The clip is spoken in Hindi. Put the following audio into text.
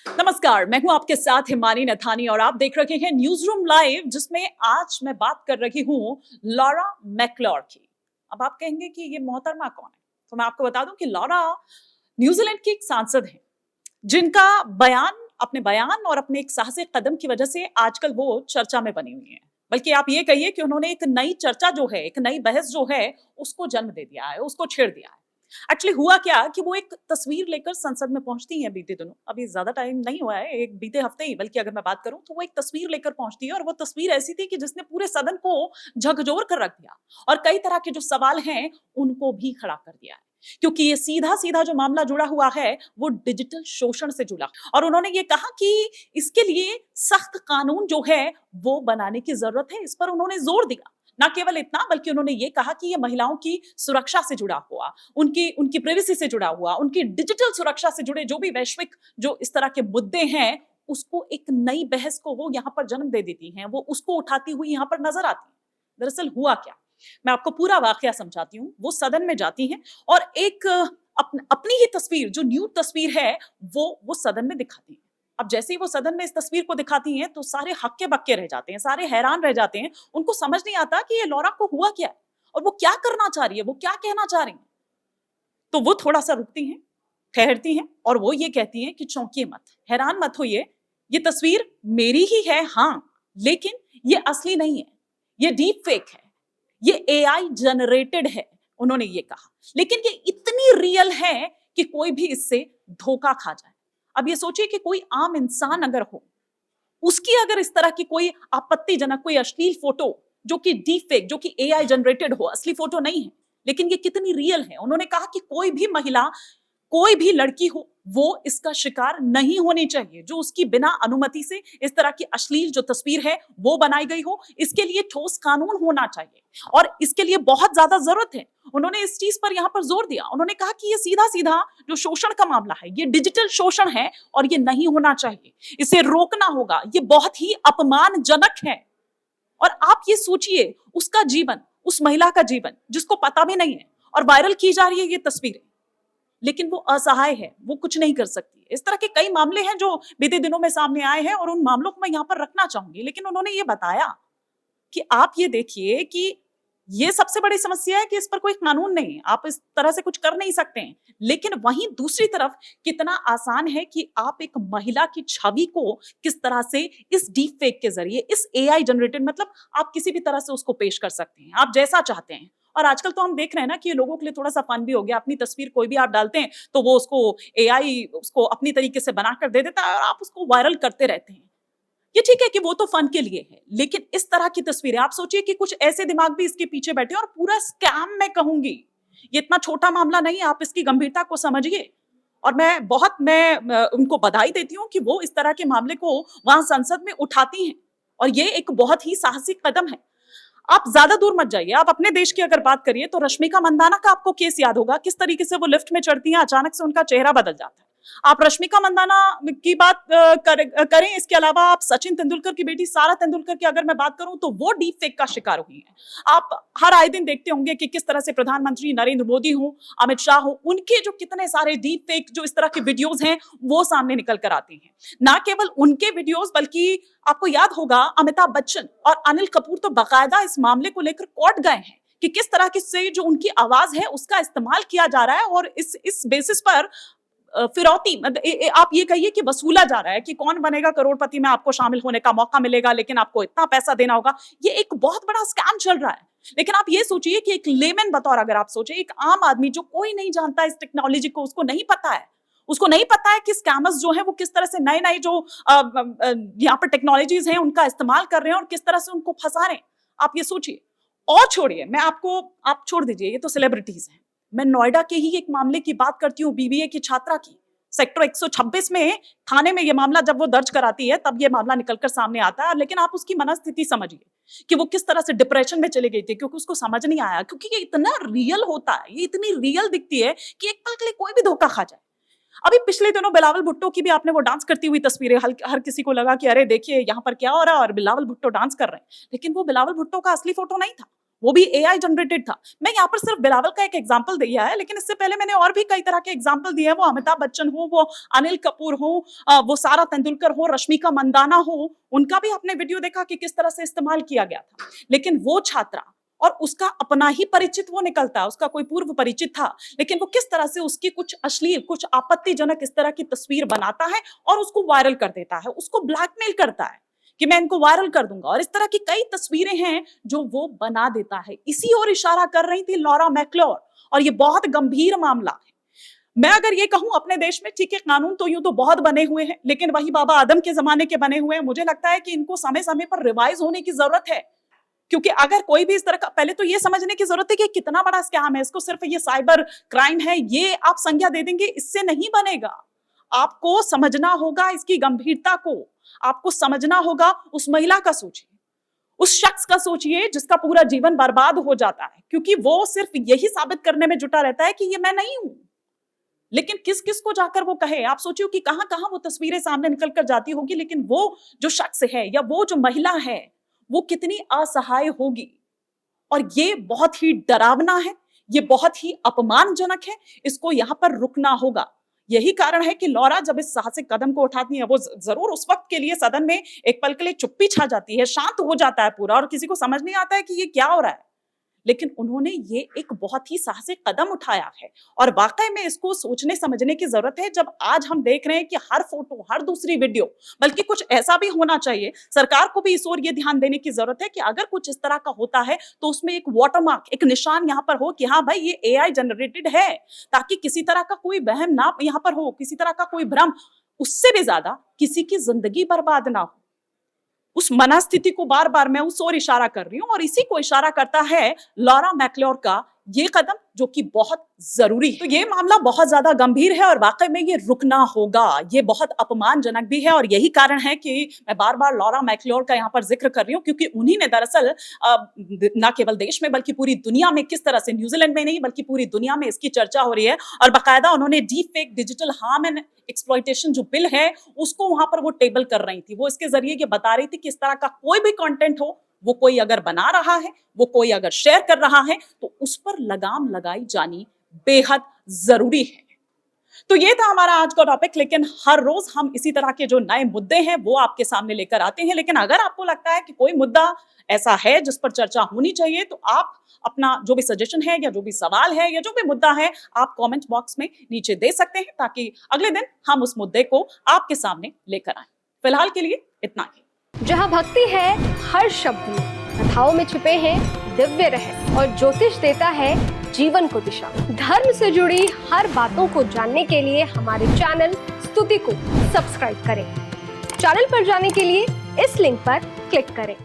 नमस्कार, मैं हूं आपके साथ हिमानी नथानी और आप देख रहे हैं न्यूज रूम लाइव, जिसमें आज मैं बात कर रही हूं लॉरा मैक्लॉर की। अब आप कहेंगे कि ये मोहतरमा कौन है, तो मैं आपको बता दूं कि लॉरा न्यूजीलैंड की एक सांसद हैं, जिनका अपने बयान और अपने एक साहसिक कदम की वजह से आजकल वो चर्चा में बनी हुई हैं। बल्कि आप ये कहिए कि उन्होंने एक नई चर्चा जो है, एक नई बहस जो है, उसको जन्म दे दिया है, उसको छेड़ दिया है। एक्चुअली हुआ क्या कि वो एक तस्वीर लेकर संसद में पहुंचती हैं बीते दिनों, अभी ज्यादा टाइम नहीं हुआ है, एक बीते हफ्ते ही, बल्कि अगर मैं बात करूं तो वो एक तस्वीर लेकर पहुंचती है और वो तस्वीर ऐसी थी कि जिसने पूरे सदन को झकझोर कर रख दिया और कई तरह के जो सवाल हैं उनको भी खड़ा कर दिया है। क्योंकि ये सीधा सीधा जो मामला जुड़ा हुआ है वो डिजिटल शोषण से जुड़ा और उन्होंने ये कहा कि इसके लिए सख्त कानून जो है वो बनाने की जरूरत है। इस पर उन्होंने जोर दिया। ना केवल इतना, बल्कि उन्होंने ये कहा कि ये महिलाओं की सुरक्षा से जुड़ा हुआ, उनकी उनकी प्राइवेसी से जुड़ा हुआ, उनकी डिजिटल सुरक्षा से जुड़े जो भी वैश्विक जो इस तरह के मुद्दे हैं, उसको एक नई बहस को वो यहाँ पर जन्म दे देती हैं, वो उसको उठाती हुई यहाँ पर नजर आती है। दरअसल हुआ क्या, मैं आपको पूरा वाकया समझाती हूँ। वो सदन में जाती हैं और एक अपनी ही तस्वीर, जो न्यूड तस्वीर है, वो सदन में दिखाती हैं। अब जैसे ही वो सदन में इस तस्वीर को दिखाती हैं तो सारे हक्के बक्के रह जाते हैं, सारे हैरान रह जाते हैं। उनको समझ नहीं आता कि ये लॉरा को हुआ क्या है और वो क्या करना चाह रही है, वो क्या कहना चाह रही है। तो वो थोड़ा सा रुकती हैं, ठहरती हैं और वो ये कहती हैं कि चौंकिए मत, हैरान मत होइए, ये तस्वीर मेरी ही है, हाँ, लेकिन ये असली नहीं है, ये डीप फेक है, ये एआई जनरेटेड है। उन्होंने ये कहा, लेकिन ये इतनी रियल है कि कोई भी इससे धोखा खा जाए। अब ये सोचिए कि कोई आम इंसान अगर हो, उसकी अगर इस तरह की कोई आपत्तिजनक, कोई अश्लील फोटो जो कि डीप फेक, जो कि एआई जनरेटेड हो, असली फोटो नहीं है, लेकिन ये कितनी रियल है। उन्होंने कहा कि कोई भी महिला, कोई भी लड़की हो, वो इसका शिकार नहीं होनी चाहिए, जो उसकी बिना अनुमति से इस तरह की अश्लील जो तस्वीर है वो बनाई गई हो। इसके लिए ठोस कानून होना चाहिए और इसके लिए बहुत ज्यादा जरूरत है। उन्होंने इस चीज पर यहाँ पर जोर दिया। उन्होंने कहा कि ये सीधा सीधा जो शोषण का मामला है, ये डिजिटल शोषण है और ये नहीं होना चाहिए, इसे रोकना होगा, ये बहुत ही अपमानजनक है। और आप ये सोचिए, उसका जीवन, उस महिला का जीवन जिसको पता भी नहीं है, और वायरल की जा रही है ये तस्वीरें, लेकिन वो असहाय है, वो कुछ नहीं कर सकती। इस तरह के कई मामले हैं जो बीते दिनों में सामने आए हैं और उन मामलों को मैं यहाँ पर रखना चाहूंगी। लेकिन उन्होंने ये बताया कि आप ये देखिए कि ये सबसे बड़ी समस्या है कि इस पर कोई कानून नहीं है, आप इस तरह से कुछ कर नहीं सकते हैं। लेकिन वहीं दूसरी तरफ कितना आसान है कि आप एक महिला की छवि को किस तरह से इस डीप फेक के जरिए, इस एआई जनरेटेड, मतलब आप किसी भी तरह से उसको पेश कर सकते हैं, आप जैसा चाहते हैं। और आजकल तो हम देख रहे हैं ना कि ये लोगों के लिए थोड़ा सा फन भी हो गया। अपनी तस्वीर कोई भी आप डालते हैं तो वो उसको एआई उसको अपनी तरीके से बनाकर दे देता है और आप उसको वायरल करते रहते हैं। ये ठीक है कि वो तो फन के लिए है, लेकिन इस तरह की तस्वीरें, आप सोचिए कि कुछ ऐसे दिमाग भी इसके पीछे बैठे और पूरा स्कैम मैं कहूंगी। ये इतना छोटा मामला नहीं है, आप इसकी गंभीरता को समझिए। और मैं उनको बधाई देती हूँ कि वो इस तरह के मामले को वहां संसद में उठाती हैं और ये एक बहुत ही साहसिक कदम है। आप ज्यादा दूर मत जाइए, आप अपने देश की अगर बात करिए तो रश्मिका मंदाना का आपको केस याद होगा, किस तरीके से वो लिफ्ट में चढ़ती हैं, अचानक से उनका चेहरा बदल जाता है। आप रश्मिका मंदाना की बात करें, इसके अलावा आप सचिन तेंदुलकर की बेटी सारा तेंदुलकर की अगर मैं बात करूं तो वो डीप फेक का शिकार हुई है। आप हर आए दिन देखते होंगे कि किस तरह से प्रधानमंत्री नरेंद्र मोदी हो, अमित शाह हो, उनके जो कितने सारे डीप फेक जो इस तरह के वीडियोज हैं वो सामने निकल कर आते हैं। ना केवल उनके वीडियोज, बल्कि आपको याद होगा अमिताभ बच्चन और अनिल कपूर तो बाकायदा इस मामले को लेकर कोर्ट गए हैं कि किस तरह की से जो उनकी आवाज है उसका इस्तेमाल किया जा रहा है और इस बेसिस पर फिरौती, आप ये कहिए कि वसूला जा रहा है कि कौन बनेगा करोड़पति में, आपको शामिल होने का मौका मिलेगा, लेकिन आपको इतना पैसा देना होगा। ये एक बहुत बड़ा स्कैम चल रहा है। लेकिन आप ये सोचिए कि एक लेमन बतौर अगर आप सोचे, एक आम आदमी जो कोई नहीं जानता इस टेक्नोलॉजी को, उसको नहीं पता है, उसको नहीं पता है कि स्कैमर्स जो है वो किस तरह से नए नए जो यहाँ पर टेक्नोलॉजीज हैं उनका इस्तेमाल कर रहे हैं और किस तरह से उनको फंसा रहे हैं। आप ये सोचिए। और छोड़िए, आप छोड़ दीजिए, ये तो सेलिब्रिटीज हैं। मैं नोएडा के ही एक मामले की बात करती हूँ, बीबीए की छात्रा की। सेक्टर 126 में थाने में ये मामला जब वो दर्ज कराती है तब ये मामला निकलकर सामने आता है। लेकिन आप उसकी मनस्थिति समझिए कि वो किस तरह से डिप्रेशन में चली गई थी, क्योंकि उसको समझ नहीं आया, क्योंकि ये इतना रियल होता है, ये इतनी रियल दिखती है कि एक पल के लिए कोई भी धोखा खा जाए। अभी पिछले दिनों बिलावल भुट्टो की भी आपने वो डांस करती हुई तस्वीरें, हर किसी को लगा कि अरे देखिए यहाँ पर क्या हो रहा है और बिलावल भुट्टो डांस कर रहे हैं, लेकिन वो बिलावल भुट्टो का असली फोटो नहीं था। वो भी एआई जनरेटेड था। मैं यहाँ पर सिर्फ बिलावल का एक एग्जांपल दिया है, लेकिन इससे पहले मैंने और भी कई तरह के एग्जांपल दिए हैं। वो अमिताभ बच्चन हो, वो अनिल कपूर हो, वो सारा तेंदुलकर हो, रश्मिका मंदाना हो, उनका भी आपने वीडियो देखा कि किस तरह से इस्तेमाल किया गया था। लेकिन वो छात्रा और उसका अपना ही परिचित वो निकलता है, उसका कोई पूर्व परिचित था, लेकिन वो किस तरह से उसकी कुछ अश्लील, कुछ आपत्तिजनक इस तरह की तस्वीर बनाता है और उसको वायरल कर देता है, उसको ब्लैकमेल करता है कि मैं इनको वायरल कर दूंगा। और इस तरह की कई तस्वीरें हैं जो वो बना देता है। इसी ओर इशारा कर रही थी लॉरा मैक्लोर, और ये बहुत गंभीर मामला है। मैं अगर ये कहूं अपने देश में, ठीक है, कानून तो यूं तो बहुत बने हुए हैं, लेकिन वही बाबा आदम के जमाने के बने हुए हैं। मुझे लगता है कि इनको समय समय पर रिवाइज होने की जरूरत है, क्योंकि अगर कोई भी इस तरह का, पहले तो ये समझने की जरूरत है कि कितना बड़ा स्कैम है, इसको सिर्फ ये साइबर क्राइम है ये आप संज्ञा दे देंगे, इससे नहीं बनेगा। आपको समझना होगा इसकी गंभीरता को, आपको समझना होगा। उस महिला का सोचिए, उस शख्स का सोचिए जिसका पूरा जीवन बर्बाद हो जाता है, क्योंकि वो सिर्फ यही साबित करने में जुटा रहता है कि ये मैं नहीं हूं। लेकिन किस किस को जाकर वो कहे, आप सोचिए कि कहां कहां वो तस्वीरें सामने निकल कर जाती होगी। लेकिन वो जो शख्स है या वो जो महिला है, वो कितनी असहाय होगी। और ये बहुत ही डरावना है, ये बहुत ही अपमानजनक है, इसको यहां पर रुकना होगा। यही कारण है कि लॉरा जब इस साहसिक कदम को उठाती है, वो जरूर उस वक्त के लिए सदन में एक पल के लिए चुप्पी छा जाती है, शांत हो जाता है पूरा, और किसी को समझ नहीं आता है कि ये क्या हो रहा है। लेकिन उन्होंने ये एक बहुत ही साहसिक कदम उठाया है, और वाकई में इसको सोचने समझने की जरूरत है। जब आज हम देख रहे हैं कि हर फोटो, हर दूसरी वीडियो, बल्कि कुछ ऐसा भी होना चाहिए, सरकार को भी इस ओर ये ध्यान देने की जरूरत है कि अगर कुछ इस तरह का होता है तो उसमें एक वाटरमार्क, एक निशान यहाँ पर हो कि हाँ भाई ये एआई जनरेटेड है, ताकि किसी तरह का कोई वहम ना यहाँ पर हो, किसी तरह का कोई भ्रम, उससे भी ज्यादा किसी की जिंदगी बर्बाद ना हो। उस मनस्थिति को बार बार मैं उस ओर इशारा कर रही हूं, और इसी को इशारा करता है लॉरा मैक्लोर का ये कदम, जो कि बहुत जरूरी है। तो ये मामला बहुत ज्यादा गंभीर है और वाकई में ये रुकना होगा। ये बहुत अपमानजनक भी है, और यही कारण है कि मैं बार बार लॉरा मैक्लोर का यहाँ पर जिक्र कर रही हूँ, क्योंकि उन्हीं ने दरअसल न केवल देश में बल्कि पूरी दुनिया में, किस तरह से न्यूजीलैंड में नहीं बल्कि पूरी दुनिया में इसकी चर्चा हो रही है, और बाकायदा उन्होंने deep fake digital harm and exploitation जो बिल है उसको वहां पर वो टेबल कर रही थी। वो इसके जरिए ये बता रही थी कि इस तरह का कोई भी कंटेंट हो, वो कोई अगर बना रहा है, वो कोई अगर शेयर कर रहा है, तो उस पर लगाम लगाई जानी बेहद जरूरी है। तो ये था हमारा आज का टॉपिक। लेकिन हर रोज हम इसी तरह के जो नए मुद्दे हैं वो आपके सामने लेकर आते हैं। लेकिन अगर आपको लगता है कि कोई मुद्दा ऐसा है जिस पर चर्चा होनी चाहिए, तो आप अपना जो भी सजेशन है या जो भी सवाल है या जो भी मुद्दा है, आप कमेंट बॉक्स में नीचे दे सकते हैं, ताकि अगले दिन हम उस मुद्दे को आपके सामने लेकर आए। फिलहाल के लिए इतना ही। जहाँ भक्ति है हर शब्द में, कथाओं में छिपे हैं दिव्य रहस्य, और ज्योतिष देता है जीवन को दिशा। धर्म से जुड़ी हर बातों को जानने के लिए हमारे चैनल स्तुति को सब्सक्राइब करें। चैनल पर जाने के लिए इस लिंक पर क्लिक करें।